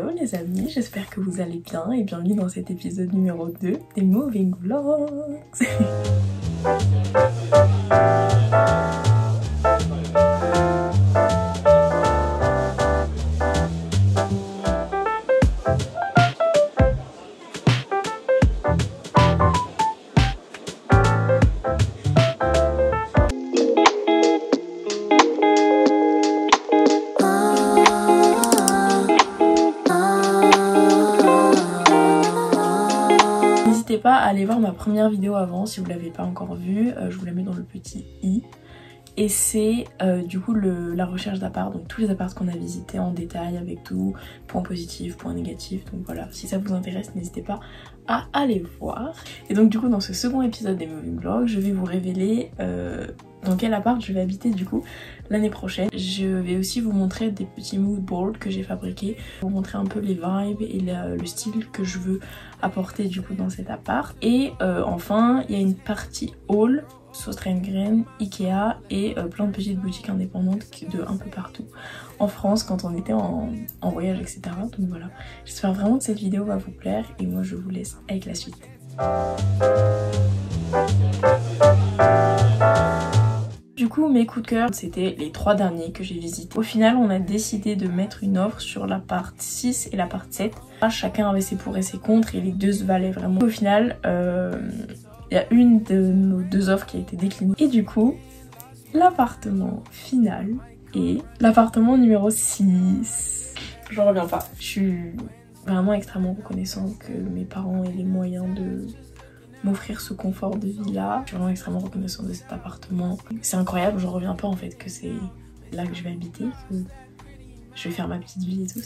Hello les amis, j'espère que vous allez bien et bienvenue dans cet épisode numéro 2 des Moving Vlogs. N'hésitez pas à aller voir ma première vidéo avant si vous l'avez pas encore vue, je vous la mets dans le petit i. Et c'est du coup la recherche d'appart, donc tous les apparts qu'on a visités en détail avec tout, points positifs, points négatifs, donc voilà, si ça vous intéresse n'hésitez pas à aller voir. Et donc du coup dans ce second épisode des Moving Vlogs, je vais vous révéler dans quel appart je vais habiter du coup l'année prochaine. Je vais aussi vous montrer des petits mood boards que j'ai fabriqués, vous montrer un peu les vibes et le style que je veux apporter du coup dans cet appart. Et enfin il y a une partie haul, Söstra Engren, Ikea et plein de petites boutiques indépendantes de un peu partout en France quand on était en voyage, etc. Donc voilà, j'espère vraiment que cette vidéo va vous plaire et moi je vous laisse avec la suite. Du coup mes coups de cœur c'était les 3 derniers que j'ai visités. Au final on a décidé de mettre une offre sur l'appart 6 et l'appart 7. Chacun avait ses pour et ses contre et les deux se valaient vraiment. Au final il y a une de nos 2 offres qui a été déclinée. Et du coup, l'appartement final est l'appartement numéro 6. J'en reviens pas. Je suis vraiment extrêmement reconnaissante que mes parents aient les moyens de m'offrir ce confort de vie là. Je suis vraiment extrêmement reconnaissante de cet appartement. C'est incroyable, j'en reviens pas en fait que c'est là que je vais habiter. Je vais faire ma petite vie et tout,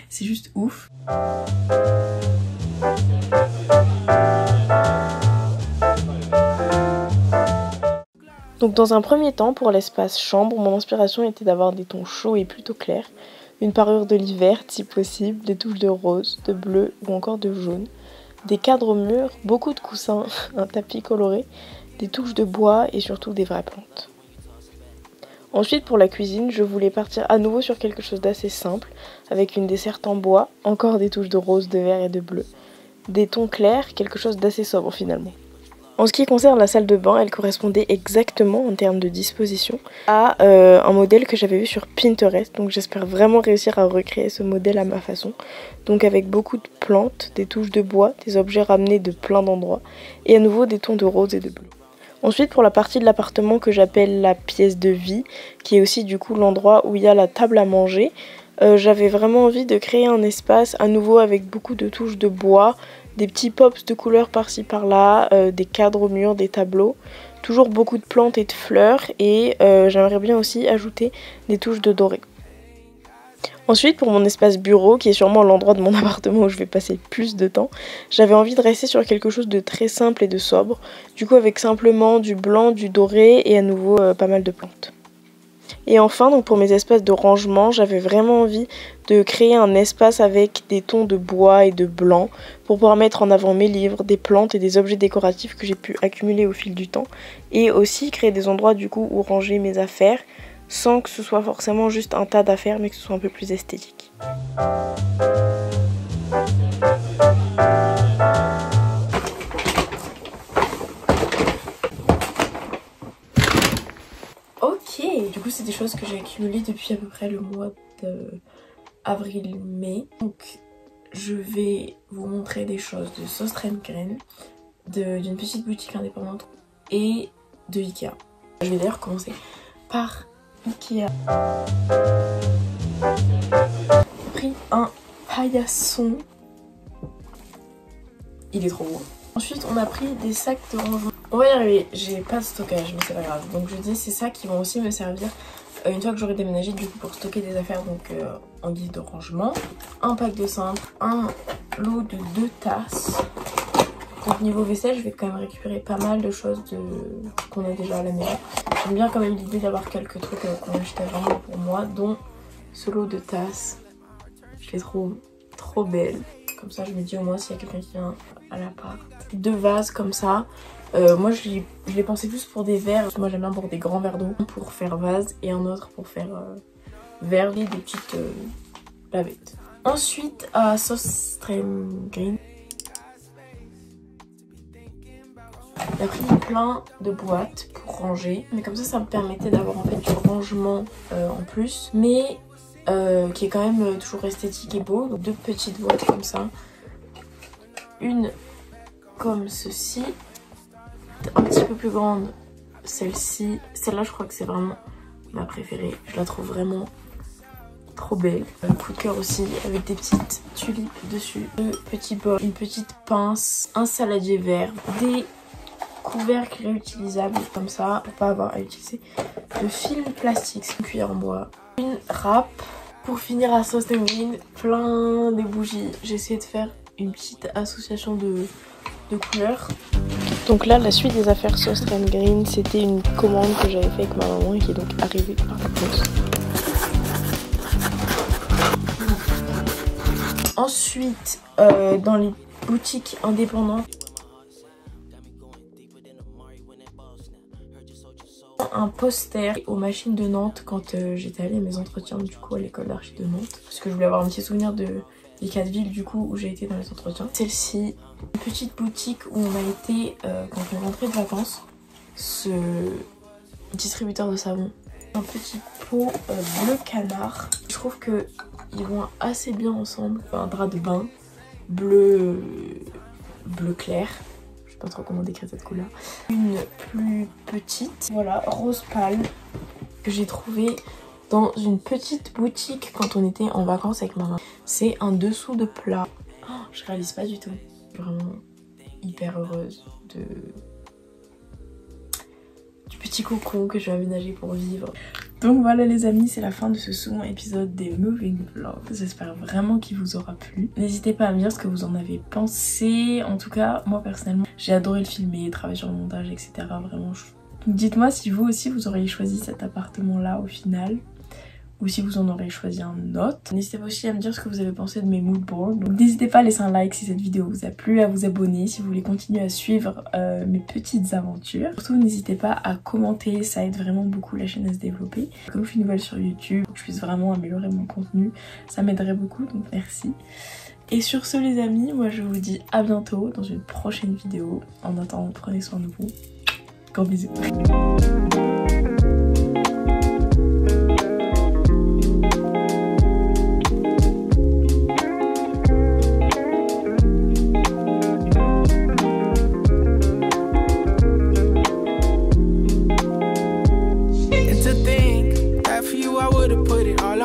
c'est juste ouf. Donc dans un premier temps, pour l'espace chambre, mon inspiration était d'avoir des tons chauds et plutôt clairs, une parure de lit verte si possible, des touches de rose, de bleu ou encore de jaune, des cadres au mur, beaucoup de coussins, un tapis coloré, des touches de bois et surtout des vraies plantes. Ensuite pour la cuisine, je voulais partir à nouveau sur quelque chose d'assez simple, avec une desserte en bois, encore des touches de rose, de vert et de bleu, des tons clairs, quelque chose d'assez sobre finalement. En ce qui concerne la salle de bain, elle correspondait exactement en termes de disposition à un modèle que j'avais vu sur Pinterest. Donc j'espère vraiment réussir à recréer ce modèle à ma façon. Donc avec beaucoup de plantes, des touches de bois, des objets ramenés de plein d'endroits et à nouveau des tons de rose et de bleu. Ensuite pour la partie de l'appartement que j'appelle la pièce de vie, qui est aussi du coup l'endroit où il y a la table à manger, j'avais vraiment envie de créer un espace à nouveau avec beaucoup de touches de bois, des petits pops de couleurs par-ci par-là, des cadres au mur, des tableaux, toujours beaucoup de plantes et de fleurs et j'aimerais bien aussi ajouter des touches de doré. Ensuite pour mon espace bureau, qui est sûrement l'endroit de mon appartement où je vais passer le plus de temps, j'avais envie de rester sur quelque chose de très simple et de sobre, du coup avec simplement du blanc, du doré et à nouveau pas mal de plantes. Et enfin, donc pour mes espaces de rangement, j'avais vraiment envie de créer un espace avec des tons de bois et de blanc pour pouvoir mettre en avant mes livres, des plantes et des objets décoratifs que j'ai pu accumuler au fil du temps. Et aussi créer des endroits du coup où ranger mes affaires sans que ce soit forcément juste un tas d'affaires mais que ce soit un peu plus esthétique. Ok, du coup c'est des choses que j'ai accumulées depuis à peu près le mois d'avril-mai. Donc je vais vous montrer des choses de Söstra Engren, d'une petite boutique indépendante et de Ikea. Je vais d'ailleurs commencer par Ikea. J'ai pris un paillasson. Il est trop beau. Ensuite on a pris des sacs de rangement. On va y arriver, j'ai pas de stockage mais c'est pas grave. Donc je dis c'est ça qui vont aussi me servir une fois que j'aurai déménagé du coup pour stocker des affaires donc en guise de rangement. Un pack de cintre, un lot de 2 tasses. Donc niveau vaisselle je vais quand même récupérer pas mal de choses qu'on a déjà à la maison. J'aime bien quand même l'idée d'avoir quelques trucs qu'on achetait vraiment pour moi, dont ce lot de tasses. Je les trouve trop belles. Comme ça je me dis au moins s'il y a quelqu'un qui vient à l'appart. 2 vases comme ça. Moi je l'ai pensé plus pour des verres. Moi j'aime bien pour des grands verres d'eau pour faire vase et un autre pour faire verre et des petites bavettes. Ensuite, à sauce Stream Green. J'ai pris plein de boîtes pour ranger. Mais comme ça me permettait d'avoir en fait du rangement en plus. Mais qui est quand même toujours esthétique et beau. Donc 2 petites boîtes comme ça. Une comme ceci. Un petit peu plus grande, celle-ci. Celle-là, je crois que c'est vraiment ma préférée. Je la trouve vraiment trop belle. Un coup de cœur aussi avec des petites tulipes dessus. 2 petits bols, une petite pince, un saladier vert, des couvercles réutilisables comme ça pour pas avoir à utiliser de film plastique, une cuillère en bois, une râpe. Pour finir à sauce green, plein de bougies. J'ai essayé de faire une petite association de couleurs. Donc là, la suite des affaires sauce Green, c'était une commande que j'avais fait avec ma maman et qui est donc arrivée par la poste. Ensuite, dans les boutiques indépendantes, un poster aux machines de Nantes quand j'étais allée à mes entretiens du coup à l'école d'archi de Nantes. Parce que je voulais avoir un petit souvenir des 4 villes du coup où j'ai été dans les entretiens. Celle-ci, une petite boutique où on a été quand on rentrait de vacances. Ce distributeur de savon. Un petit pot bleu canard. Je trouve que ils vont assez bien ensemble. Un drap de bain bleu clair. Je sais pas trop comment décrire cette couleur. Une plus petite, voilà, rose pâle, que j'ai trouvé dans une petite boutique quand on était en vacances avec maman. C'est un dessous de plat. Oh, je réalise pas du tout. Vraiment hyper heureuse du petit cocon que je vais aménager pour vivre. Donc voilà les amis, c'est la fin de ce second épisode des Moving Vlogs. J'espère vraiment qu'il vous aura plu. N'hésitez pas à me dire ce que vous en avez pensé. En tout cas, moi personnellement, j'ai adoré le filmer, travailler sur le montage, etc. Vraiment, dites-moi si vous aussi vous auriez choisi cet appartement là au final. Ou si vous en aurez choisi un autre. N'hésitez pas aussi à me dire ce que vous avez pensé de mes mood boards. Donc n'hésitez pas à laisser un like si cette vidéo vous a plu, à vous abonner si vous voulez continuer à suivre mes petites aventures. Surtout n'hésitez pas à commenter, ça aide vraiment beaucoup la chaîne à se développer. Comme je suis nouvelle sur YouTube, que je puisse vraiment améliorer mon contenu, ça m'aiderait beaucoup, donc merci. Et sur ce les amis, moi je vous dis à bientôt dans une prochaine vidéo. En attendant, prenez soin de vous. Gros bisous. I would've put it all